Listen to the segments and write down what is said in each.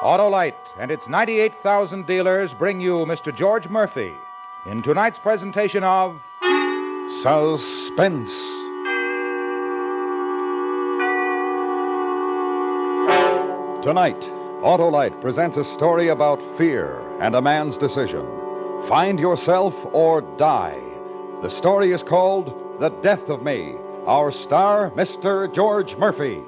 Autolite and its 98,000 dealers bring you Mr. George Murphy in tonight's presentation of Suspense. Tonight, Autolite presents a story about fear and a man's decision. Find yourself or die. The story is called The Death of Me. Our star, Mr. George Murphy.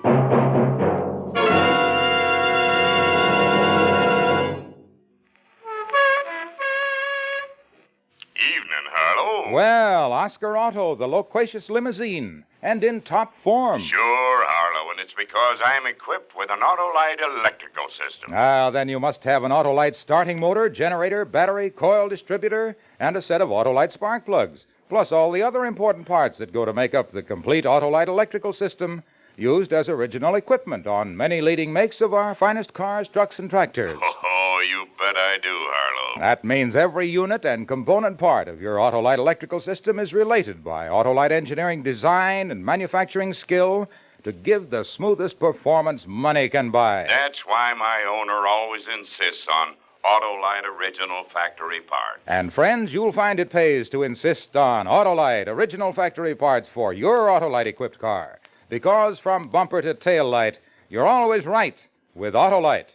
Well, Oscar Otto, the loquacious limousine, and in top form. Sure, Harlow, and it's because I'm equipped with an Autolite electrical system. Ah, then you must have an Autolite starting motor, generator, battery, coil distributor, and a set of Autolite spark plugs, plus all the other important parts that go to make up the complete Autolite electrical system used as original equipment on many leading makes of our finest cars, trucks, and tractors. Oh, you bet I do, Harlow. That means every unit and component part of your Autolite electrical system is related by Autolite engineering design and manufacturing skill to give the smoothest performance money can buy. That's why my owner always insists on Autolite original factory parts. And friends, you'll find it pays to insist on Autolite original factory parts for your Autolite-equipped car. Because from bumper to tail light, you're always right with Autolite.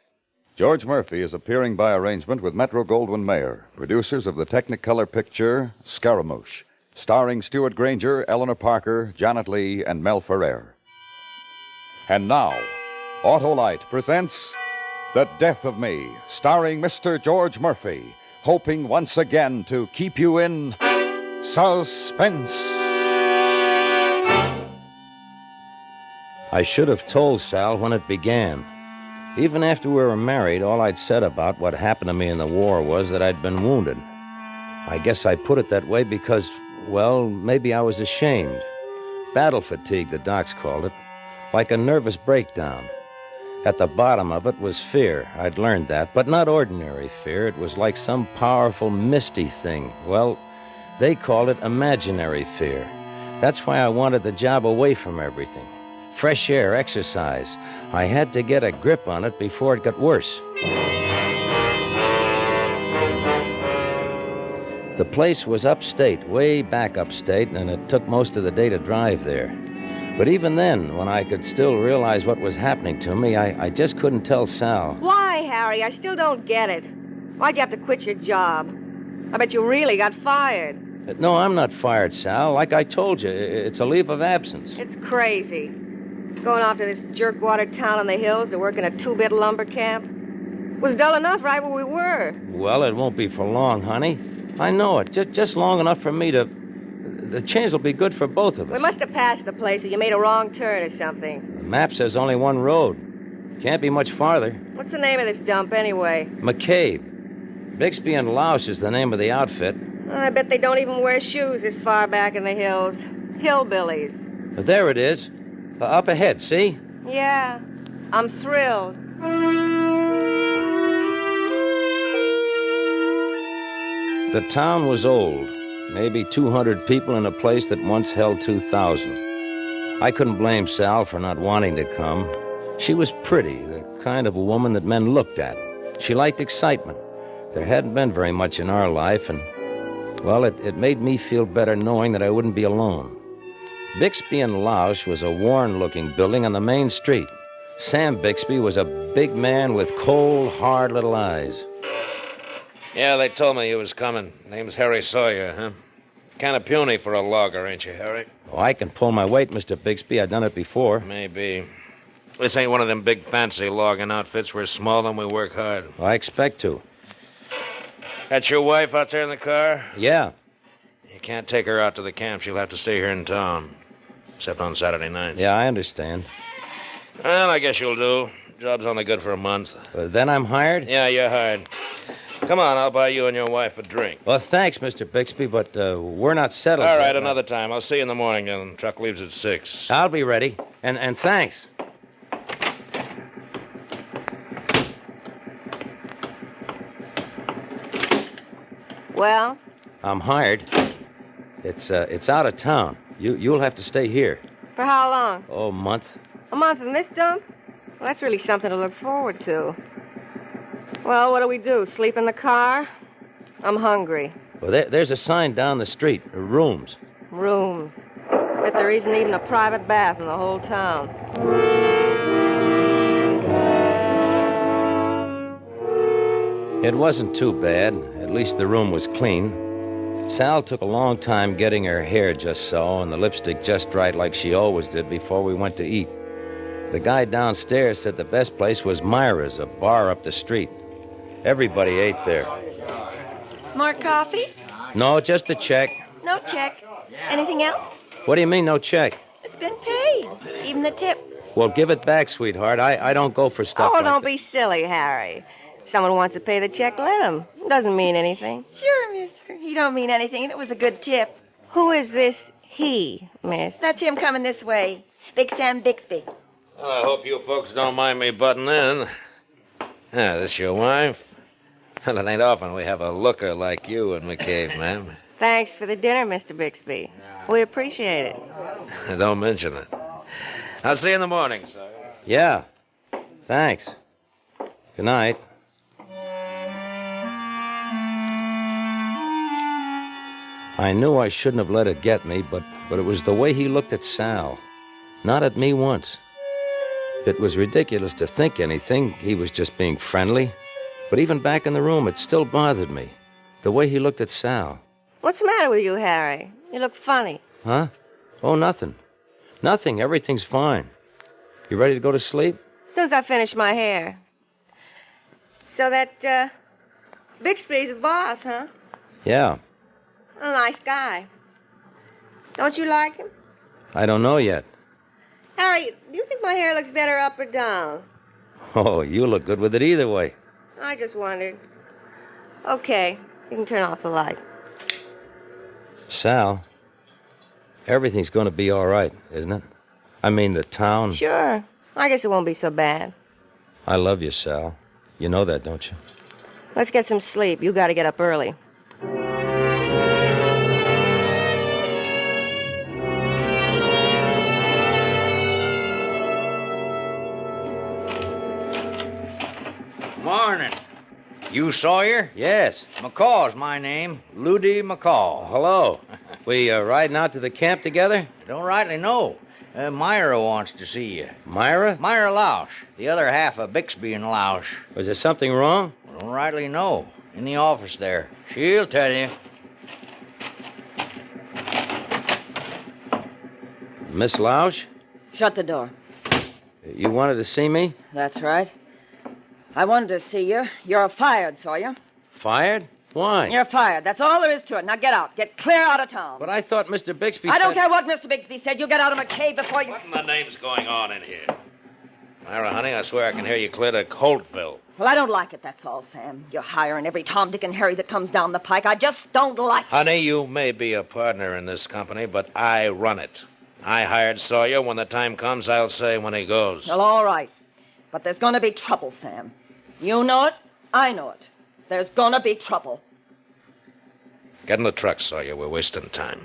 George Murphy is appearing by arrangement with Metro-Goldwyn-Mayer, producers of the Technicolor picture Scaramouche, starring Stuart Granger, Eleanor Parker, Janet Leigh, and Mel Ferrer. And now, Autolite presents The Death of Me, starring Mr. George Murphy, hoping once again to keep you in suspense. I should have told Sal when it began. Even after we were married, all I'd said about what happened to me in the war was that I'd been wounded. I guess I put it that way because, well, maybe I was ashamed. Battle fatigue, the docs called it. Like a nervous breakdown. At the bottom of it was fear. I'd learned that, but not ordinary fear. It was like some powerful, misty thing. Well, they called it imaginary fear. That's why I wanted the job away from everything. Fresh air, exercise. I had to get a grip on it before it got worse. The place was upstate, way back upstate, and it took most of the day to drive there. But even then, when I could still realize what was happening to me, I just couldn't tell Sal. Why, Harry? I still don't get it. Why'd you have to quit your job? I bet you really got fired. No, I'm not fired, Sal. Like I told you, it's a leave of absence. It's crazy. Going off to this jerkwater town in the hills to work in a two-bit lumber camp. It was dull enough right where we were. Well, it won't be for long, honey. I know it. Just long enough for me to... The change will be good for both of us. We must have passed the place or you made a wrong turn or something. The map says only one road. Can't be much farther. What's the name of this dump, anyway? McCabe. Bixby and Loush is the name of the outfit. I bet they don't even wear shoes this far back in the hills. Hillbillies. But there it is. Up ahead, see? Yeah. I'm thrilled. The town was old. Maybe 200 people in a place that once held 2,000. I couldn't blame Sal for not wanting to come. She was pretty, the kind of a woman that men looked at. She liked excitement. There hadn't been very much in our life, and, well, it made me feel better knowing that I wouldn't be alone. Bixby and Loush was a worn-looking building on the main street. Sam Bixby was a big man with cold, hard little eyes. Yeah, they told me you was coming. Name's Harry Sawyer, huh? Kind of puny for a logger, ain't you, Harry? Oh, I can pull my weight, Mr. Bixby. I've done it before. Maybe. This ain't one of them big fancy logging outfits. We're small and we work hard. Well, I expect to. That's your wife out there in the car? Yeah. You can't take her out to the camp. She'll have to stay here in town. Except on Saturday nights. Yeah, I understand. Well, I guess you'll do. Job's only good for a month. Then I'm hired? Yeah, you're hired. Come on, I'll buy you and your wife a drink. Well, thanks, Mr. Bixby, but we're not settled. All right, another time. I'll see you in the morning, then. The truck leaves at 6. I'll be ready. And thanks. Well? I'm hired. It's out of town. You'll have to stay here. For how long? Oh, a month. A month in this dump? Well, that's really something to look forward to. Well, what do we do? Sleep in the car? I'm hungry. Well, there's a sign down the street. Rooms. Rooms. Bet there isn't even a private bath in the whole town. It wasn't too bad. At least the room was clean. Sal took a long time getting her hair just so and the lipstick just right like she always did before we went to eat. The guy downstairs said the best place was Myra's, a bar up the street. Everybody ate there. More coffee? No, just a check. No check. Anything else? What do you mean, no check? It's been paid. Even the tip. Well, give it back, sweetheart. I don't go for stuff like don't that. be silly, Harry. If someone wants to pay the check, let him. Doesn't mean anything. Sure, mister. He don't mean anything, and it was a good tip. Who is this he, miss? That's him coming this way. Big Sam Bixby. Well, I hope you folks don't mind me butting in. This your wife? Well, it ain't often we have a looker like you in McCabe, ma'am. Thanks for the dinner, Mr. Bixby. We appreciate it. Don't mention it. I'll see you in the morning, sir. Yeah. Thanks. Good night. I knew I shouldn't have let it get me, but it was the way he looked at Sal. Not at me once. It was ridiculous to think anything. He was just being friendly. But even back in the room, it still bothered me. The way he looked at Sal. What's the matter with you, Harry? You look funny. Huh? Oh, nothing. Nothing. Everything's fine. You ready to go to sleep? As soon as I finish my hair. So that, Bixby's the boss, huh? Yeah. A nice guy. Don't you like him? I don't know yet. Harry, do you think my hair looks better up or down? Oh, you look good with it either way. I just wondered. Okay, you can turn off the light. Sal, everything's going to be all right, isn't it? I mean, the town. Sure. I guess it won't be so bad. I love you, Sal. You know that, don't you? Let's get some sleep. You got to get up early. Morning. You Sawyer? Yes. McCaw's my name. Ludy McCaw. Hello. We riding out to the camp together? Don't rightly know. Myra wants to see you. Myra? Myra Lausch, the other half of Bixby and Lausch. Was there something wrong? Don't rightly know. In the office there. She'll tell you. Miss Lausch? Shut the door. You wanted to see me? That's right. I wanted to see you. You're fired, Sawyer. Fired? Why? You're fired. That's all there is to it. Now get out. Get clear out of town. But I thought Mr. Bixby I said... don't care what Mr. Bixby said. You get out of McCabe before you... What in the name's going on in here? Myra, honey, I swear I can hear you clear to Coltville. Well, I don't like it, that's all, Sam. You're hiring every Tom, Dick, and Harry that comes down the pike. I just don't like it. Honey, you may be a partner in this company, but I run it. I hired Sawyer. When the time comes, I'll say when he goes. Well, all right. But there's going to be trouble, Sam. You know it. I know it. There's going to be trouble. Get in the truck, Sawyer. We're wasting time.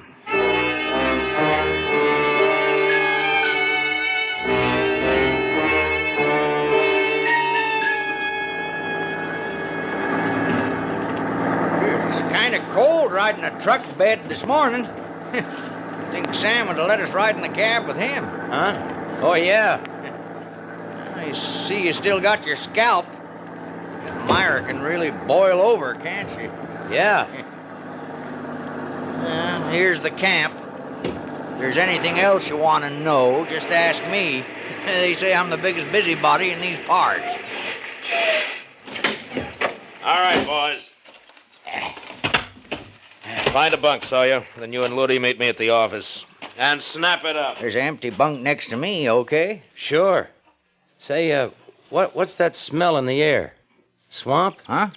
It's kind of cold riding a truck bed this morning. Think Sam would have let us ride in the cab with him. Huh? Oh, yeah. I see you still got your scalp. Myra can really boil over, can't she? Yeah. Here's the camp. If there's anything else you want to know, just ask me. They say I'm the biggest busybody in these parts. All right, boys. Find a bunk, Sawyer. Then you and Ludy meet me at the office. And snap it up. There's an empty bunk next to me, okay? Sure. Say, what's that smell in the air? Swamp? Huh?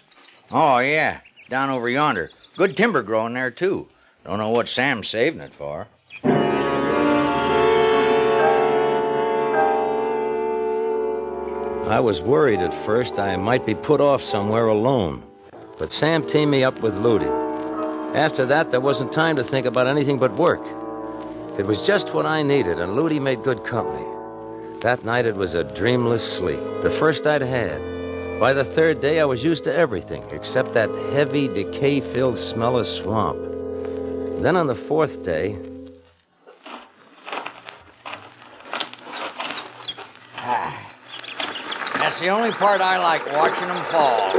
Oh, yeah. Down over yonder. Good timber growing there, too. Don't know what Sam's saving it for. I was worried at first I might be put off somewhere alone. But Sam teamed me up with Ludy. After that, there wasn't time to think about anything but work. It was just what I needed, and Ludy made good company. That night, it was a dreamless sleep, the first I'd had. By the third day, I was used to everything except that heavy, decay-filled smell of swamp. Then on the fourth day... That's the only part I like, watching them fall.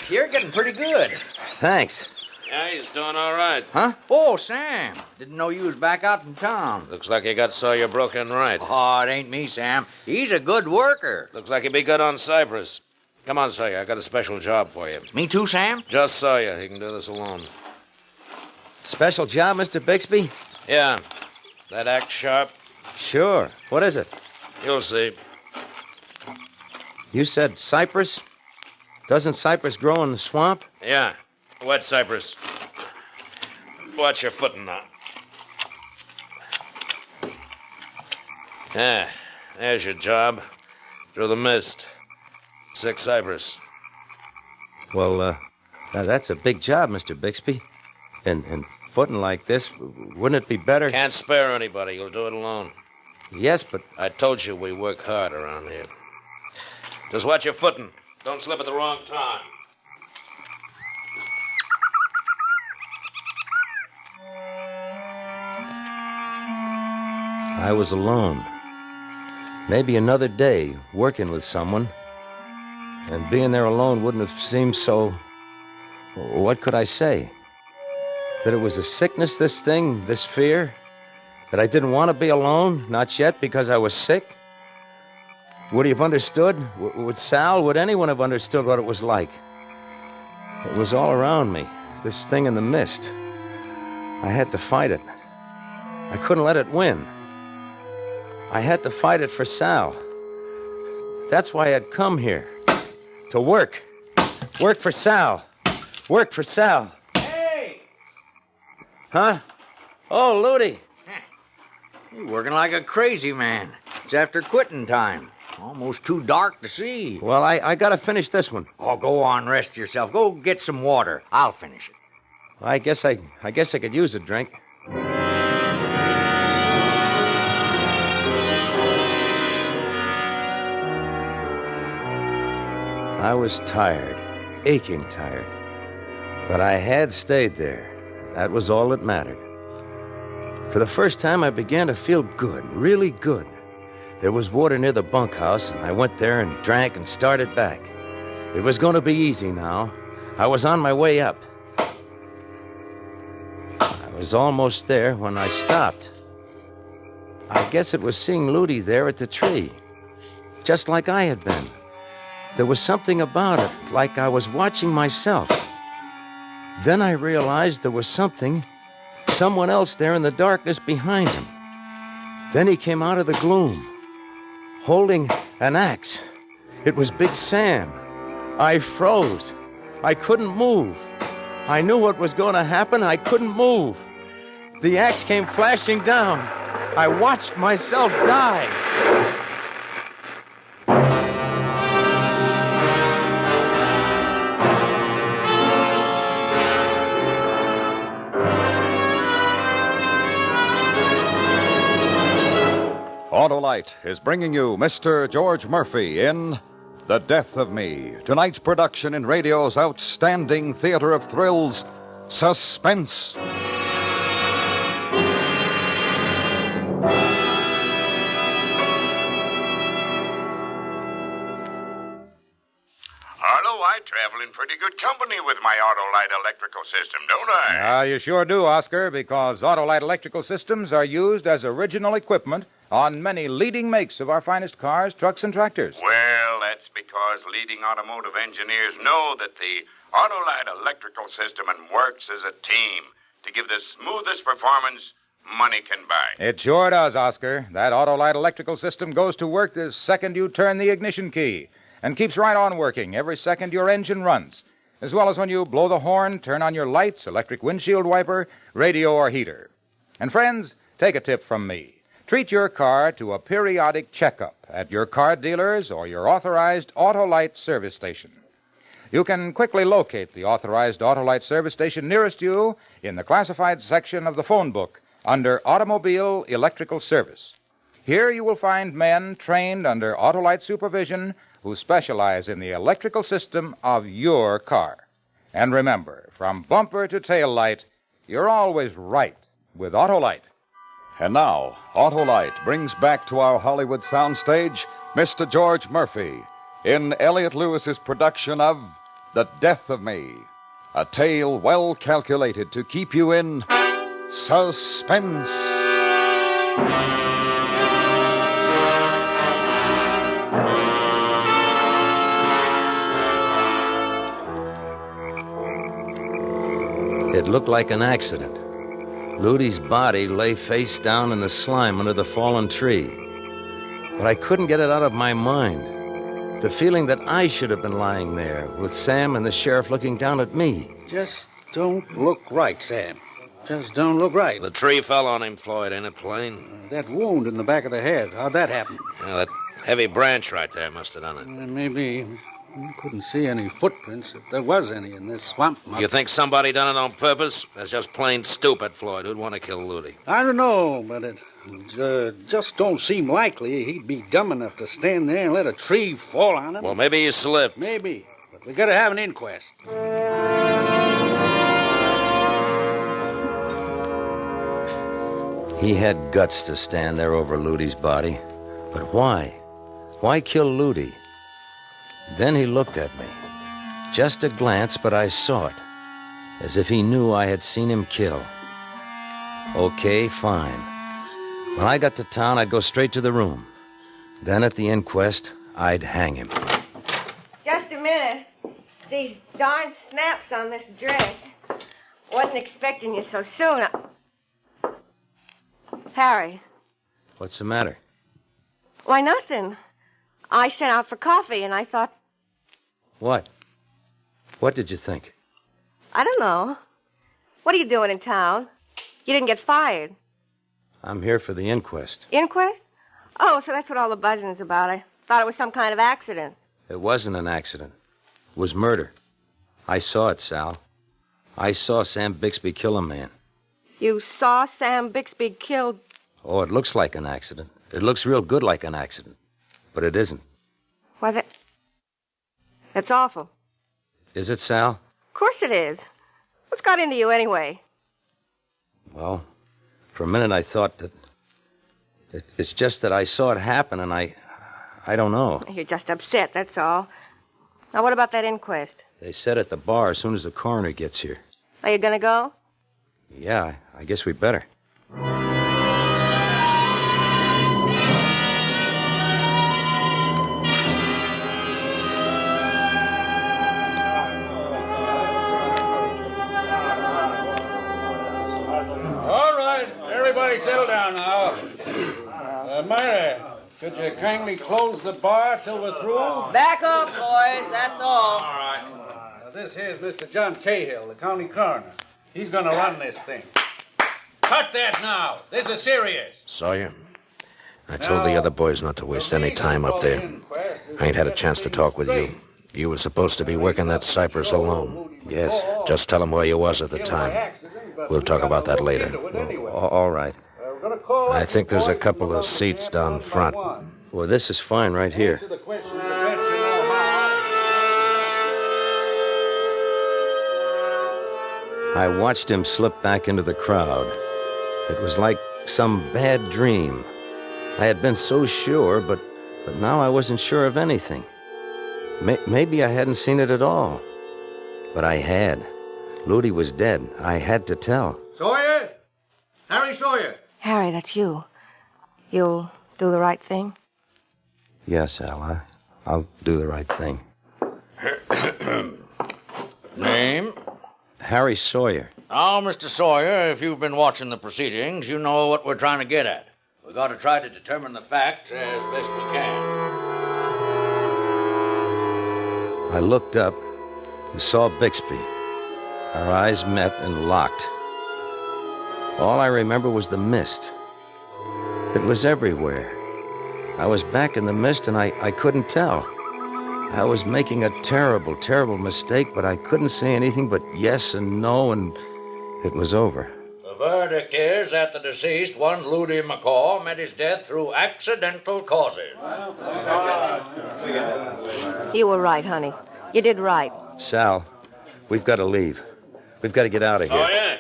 You're getting pretty good. Thanks. Yeah, he's doing all right. Huh? Oh, Sam. Didn't know you was back out in town. Looks like you got Sawyer broken right. Oh, it ain't me, Sam. He's a good worker. Looks like he'd be good on Cypress. Come on, Sawyer. I got a special job for you. Me too, Sam? Just Sawyer. He can do this alone. Special job, Mr. Bixby? Yeah. That act sharp? Sure. What is it? You'll see. You said cypress? Doesn't cypress grow in the swamp? Yeah. Wet cypress. Watch your footing now. Yeah. There's your job. Through the mist. 6 cypress. Well, that's a big job, Mr. Bixby. And footing like this, wouldn't it be better? Can't spare anybody. You'll do it alone. Yes, but... I told you we work hard around here. Just watch your footing. Don't slip at the wrong time. I was alone. Maybe another day, working with someone. And being there alone wouldn't have seemed so... What could I say? That it was a sickness, this thing, this fear? That I didn't want to be alone? Not yet, because I was sick? Would he have understood? Would Sal, would anyone have understood what it was like? It was all around me, this thing in the mist. I had to fight it. I couldn't let it win. I had to fight it for Sal. That's why I'd come here. To work. Work for Sal. Work for Sal. Hey! Huh? Oh, Ludi. You're working like a crazy man. It's after quitting time. Almost too dark to see. Well, I gotta finish this one. Oh, go on, rest yourself. Go get some water. I'll finish it. I guess I could use a drink. I was tired, aching tired. But I had stayed there. That was all that mattered. For the first time, I began to feel good, really good. There was water near the bunkhouse, and I went there and drank and started back. It was going to be easy now. I was on my way up. I was almost there when I stopped. I guess it was seeing Ludi there at the tree, just like I had been. There was something about it, like I was watching myself. Then I realized there was someone else there in the darkness behind him. Then he came out of the gloom, holding an axe. It was Big Sam. I froze. I couldn't move. I knew what was going to happen. I couldn't move. The axe came flashing down. I watched myself die. Autolite is bringing you Mr. George Murphy in The Death of Me. Tonight's production in radio's outstanding theater of thrills, Suspense. Harlow, I travel in pretty good company with my Autolite electrical system, don't I? You sure do, Oscar, because Autolite electrical systems are used as original equipment on many leading makes of our finest cars, trucks, and tractors. Well, that's because leading automotive engineers know that the Autolite electrical system works as a team to give the smoothest performance money can buy. It sure does, Oscar. That Autolite electrical system goes to work the second you turn the ignition key and keeps right on working every second your engine runs, as well as when you blow the horn, turn on your lights, electric windshield wiper, radio, or heater. And friends, take a tip from me. Treat your car to a periodic checkup at your car dealer's or your authorized Autolite service station. You can quickly locate the authorized Autolite service station nearest you in the classified section of the phone book under Automobile Electrical Service. Here you will find men trained under Autolite supervision who specialize in the electrical system of your car. And remember, from bumper to tail light, you're always right with Autolite. And now, Autolite brings back to our Hollywood soundstage Mr. George Murphy in Elliott Lewis's production of The Death of Me, a tale well calculated to keep you in suspense. It looked like an accident. Ludy's body lay face down in the slime under the fallen tree. But I couldn't get it out of my mind. The feeling that I should have been lying there, with Sam and the sheriff looking down at me. Just don't look right, Sam. Just don't look right. The tree fell on him, Floyd, ain't it plain? That wound in the back of the head, how'd that happen? Yeah, that heavy branch right there must have done it. Maybe. I couldn't see any footprints, if there was any in this swamp. You think somebody done it on purpose? That's just plain stupid, Floyd. Who'd want to kill Ludy? I don't know, but it just don't seem likely he'd be dumb enough to stand there and let a tree fall on him. Well, maybe he slipped. Maybe, but we gotta have an inquest. He had guts to stand there over Ludy's body. But why? Why kill Ludy? Then he looked at me. Just a glance, but I saw it. As if he knew I had seen him kill. Okay, fine. When I got to town, I'd go straight to the room. Then at the inquest, I'd hang him. Just a minute. These darn snaps on this dress. Wasn't expecting you so soon. Harry. What's the matter? Why, nothing. I sent out for coffee, and I thought... What? What did you think? I don't know. What are you doing in town? You didn't get fired. I'm here for the inquest. Inquest? Oh, so that's what all the buzzing's about. I thought it was some kind of accident. It wasn't an accident. It was murder. I saw it, Sal. I saw Sam Bixby kill a man. You saw Sam Bixby killed... Oh, it looks like an accident. It looks real good like an accident. But it isn't. Why, that's awful. Is it, Sal? Of course it is. What's got into you anyway? Well, for a minute I thought that... It's just that I saw it happen and I don't know. You're just upset, that's all. Now, what about that inquest? They said at the bar as soon as the coroner gets here. Are you gonna go? Yeah, I guess we better. Everybody settle down now. Myra, could you kindly close the bar till we're through? Back up, boys, that's all. All right. This here's Mr. John Cahill, the county coroner. He's gonna run this thing. Cut that now. This is serious. Sawyer, I told the other boys not to waste any time up there. I ain't had a chance to talk with you. You were supposed to be working that cypress alone. Yes. Just tell them where you was at the time. We'll talk about that later. All right. I think there's a couple of seats down front. Well, this is fine right here. I watched him slip back into the crowd. It was like some bad dream. I had been so sure, but now I wasn't sure of anything. Maybe I hadn't seen it at all. But I had. Ludy was dead. I had to tell. Sawyer? Harry Sawyer? Harry, that's you. You'll do the right thing? Yes, Al. I'll do the right thing. Name? Harry Sawyer. Now, Mr. Sawyer, if you've been watching the proceedings, you know what we're trying to get at. We've got to try to determine the facts as best we can. I looked up and saw Bixby. Our eyes met and locked. All I remember was the mist. It was everywhere. I was back in the mist and I couldn't tell. I was making a terrible, terrible mistake, but I couldn't say anything but yes and no, and it was over. The verdict is that the deceased, one Loody McCaw, met his death through accidental causes. You were right, honey. You did right. Sal, we've got to leave. We've got to get out of here. Oh, yeah?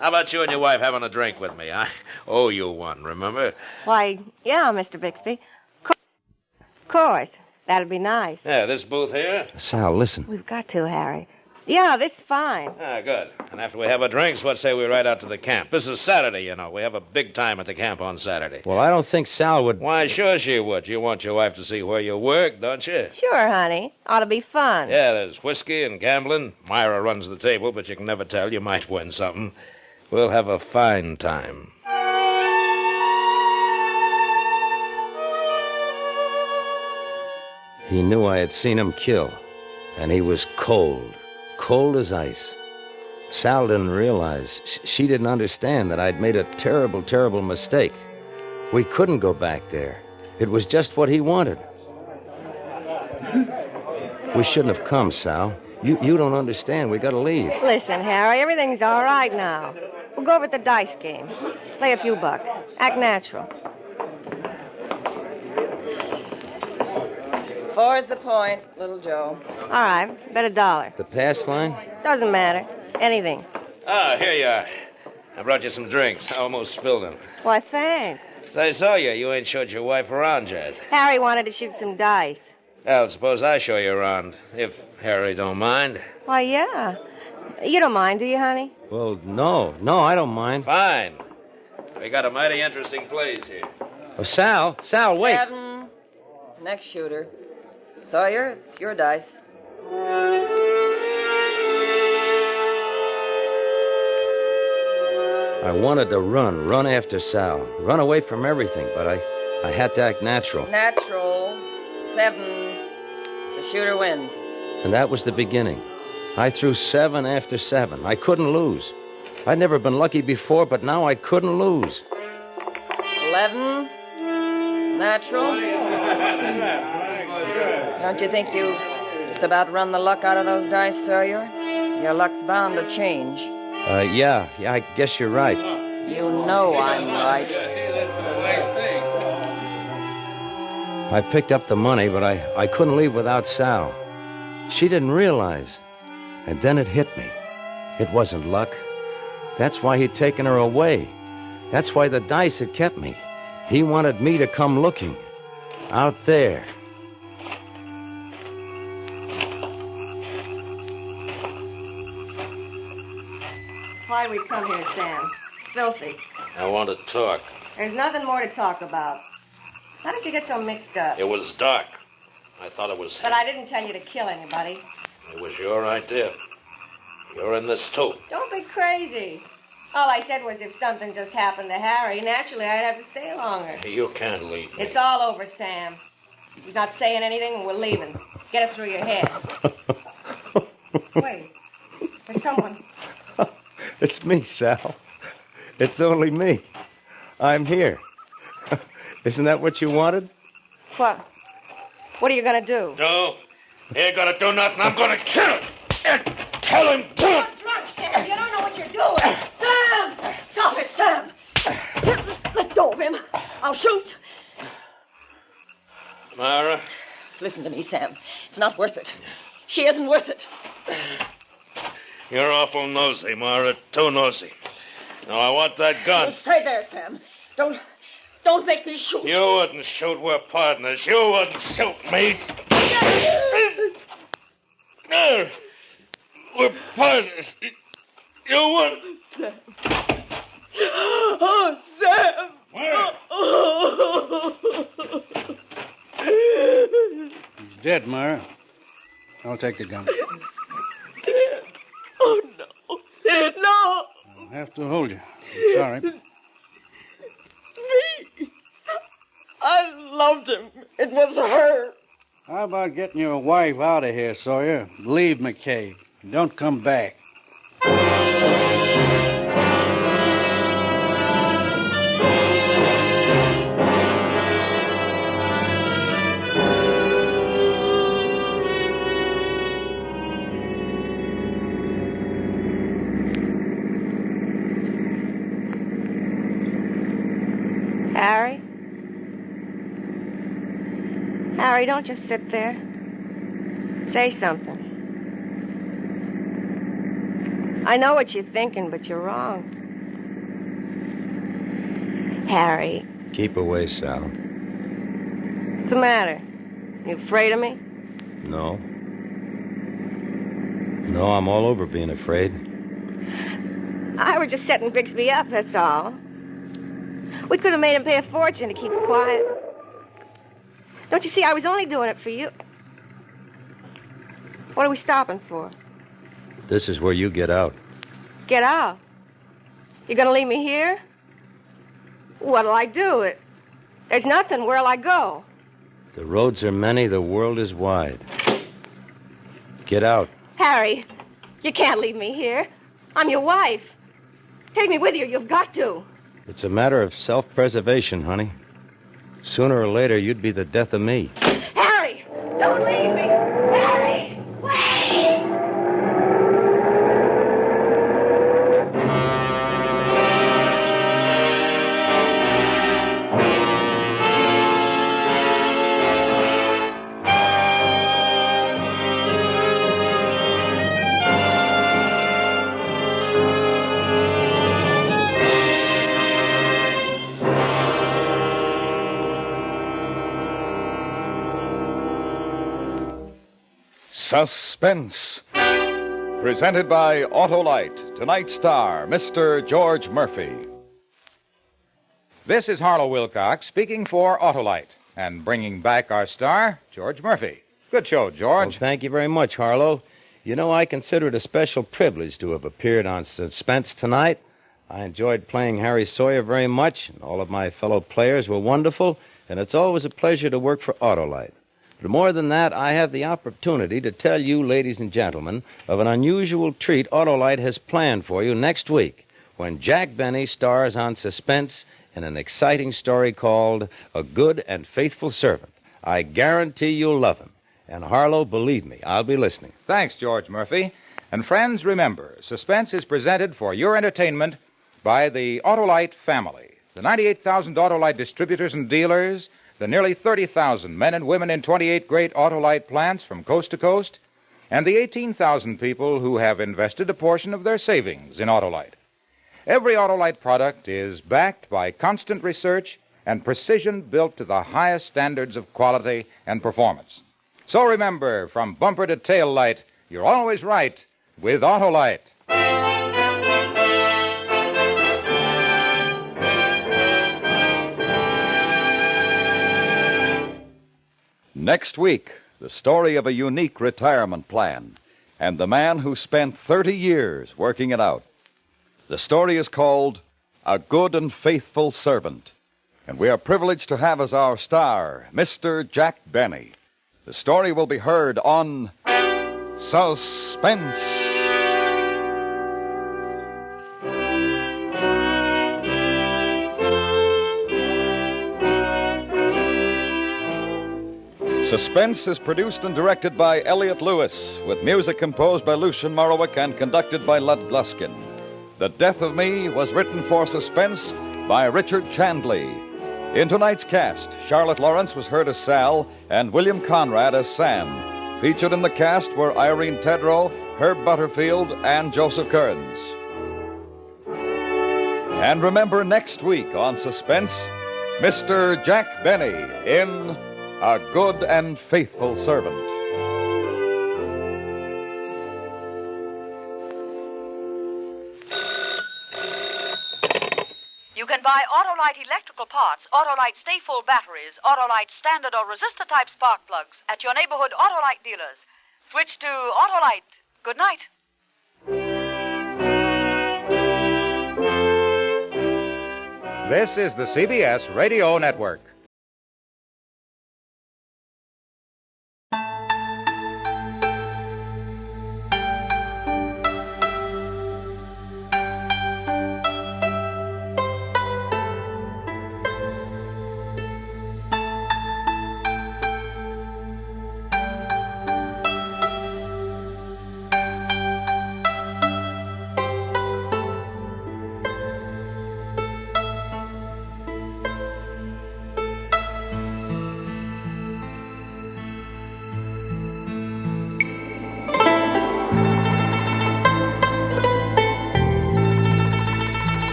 How about you and your wife having a drink with me? I owe you one, remember? Why, yeah, Mr. Bixby. Of course. That'd be nice. Yeah, this booth here? Sal, listen. We've got to, Harry. Yeah, this is fine. Ah, good. And after we have our drinks, what say we ride out to the camp? This is Saturday, you know. We have a big time at the camp on Saturday. Well, I don't think Sal would... Why, sure she would. You want your wife to see where you work, don't you? Sure, honey. Ought to be fun. Yeah, there's whiskey and gambling. Myra runs the table, but you can never tell. You might win something. We'll have a fine time. He knew I had seen him kill, and he was cold as ice. Sal didn't realize, she didn't understand that I'd made a terrible, terrible mistake. We couldn't go back there. It was just what he wanted. We shouldn't have come, Sal. You don't understand. We gotta leave. Listen, Harry, everything's all right now. We'll go over the dice game. Play a few bucks. Act natural. 4's the point, little Joe. All right, bet $1. The pass line? Doesn't matter. Anything. Ah, here you are. I brought you some drinks. I almost spilled them. Why, thanks. As I saw you, you ain't showed your wife around yet. Harry wanted to shoot some dice. Well, suppose I show you around, if Harry don't mind. Why, yeah. You don't mind, do you, honey? Well, no, I don't mind. Fine. We got a mighty interesting place here. Oh, Sal, wait. 7. Next shooter. Sawyer, it's your dice. I wanted to run after Sal, run away from everything, but I had to act natural. Natural. 7. The shooter wins. And that was the beginning. I threw 7 after 7. I couldn't lose. I'd never been lucky before, but now I couldn't lose. 11. Natural. Don't you think you just about run the luck out of those dice, Sawyer? Your luck's bound to change. Yeah, I guess you're right. You know I'm right. I picked up the money, but I couldn't leave without Sal. She didn't realize. And then it hit me. It wasn't luck. That's why he'd taken her away. That's why the dice had kept me. He wanted me to come looking. Out there. Why'd we come here, Sam? It's filthy. I want to talk. There's nothing more to talk about. How did you get so mixed up? It was dark. I thought it was him. But I didn't tell you to kill anybody. It was your idea. You're in this, too. Don't be crazy. All I said was if something just happened to Harry, naturally I'd have to stay longer. You can't leave me. It's all over, Sam. He's not saying anything and we're leaving. Get it through your head. Wait. There's someone. It's me, Sal. It's only me. I'm here. Isn't that what you wanted? What? What are you going to do? No. He ain't gonna do nothing. I'm gonna kill him. Tell him. You're drunk, Sam. You don't know what you're doing. Sam! Stop it, Sam! Let go of him. I'll shoot. Myra? Listen to me, Sam. It's not worth it. She isn't worth it. You're awful nosy, Myra. Too nosy. Now, I want that gun. You stay there, Sam. Don't make me shoot. You wouldn't shoot. We're partners. You wouldn't shoot me. No. We're partners. You wouldn't. Sam. Oh, Sam. He's dead, Myra. I'll take the gun. Dead. Oh, no. No. I'll have to hold you. I'm sorry. Me. I loved him. It was her. How about getting your wife out of here, Sawyer? Leave McCabe. Don't come back. Harry, don't just sit there. Say something. I know what you're thinking, but you're wrong. Harry. Keep away, Sal. What's the matter? You afraid of me? No. No, I'm all over being afraid. I was just setting Bixby up, that's all. We could have made him pay a fortune to keep quiet. Don't you see, I was only doing it for you. What are we stopping for? This is where you get out. Get out? You're gonna leave me here? What'll I do? There's nothing. Where'll I go? The roads are many, the world is wide. Get out. Harry, you can't leave me here. I'm your wife. Take me with you. You've got to. It's a matter of self-preservation, honey. Sooner or later, you'd be the death of me. Harry, don't leave me. Harry, wait! Suspense. Presented by Autolite. Tonight's star, Mr. George Murphy. This is Harlow Wilcox speaking for Autolite and bringing back our star, George Murphy. Good show, George. Well, thank you very much, Harlow. You know, I consider it a special privilege to have appeared on Suspense tonight. I enjoyed playing Harry Sawyer very much, and all of my fellow players were wonderful, and it's always a pleasure to work for Autolite. But more than that, I have the opportunity to tell you, ladies and gentlemen, of an unusual treat Autolite has planned for you next week when Jack Benny stars on Suspense in an exciting story called A Good and Faithful Servant. I guarantee you'll love him. And Harlow, believe me, I'll be listening. Thanks, George Murphy. And friends, remember, Suspense is presented for your entertainment by the Autolite family. The 98,000 Autolite distributors and dealers, the nearly 30,000 men and women in 28 great Autolite plants from coast to coast, and the 18,000 people who have invested a portion of their savings in Autolite. Every Autolite product is backed by constant research and precision built to the highest standards of quality and performance. So remember, from bumper to tail light, you're always right with Autolite. Next week, the story of a unique retirement plan and the man who spent 30 years working it out. The story is called A Good and Faithful Servant, and we are privileged to have as our star Mr. Jack Benny. The story will be heard on Suspense. Suspense is produced and directed by Elliott Lewis, with music composed by Lucien Morawick and conducted by Lud Gluskin. The Death of Me was written for Suspense by Richard Chandley. In tonight's cast, Charlotte Lawrence was heard as Sal and William Conrad as Sam. Featured in the cast were Irene Tedrow, Herb Butterfield, and Joseph Kearns. And remember, next week on Suspense, Mr. Jack Benny in A Good and Faithful Servant. You can buy Autolite electrical parts, Autolite Stay-Full batteries, Autolite standard or resistor type spark plugs at your neighborhood Autolite dealers. Switch to Autolite. Good night. This is the CBS Radio Network.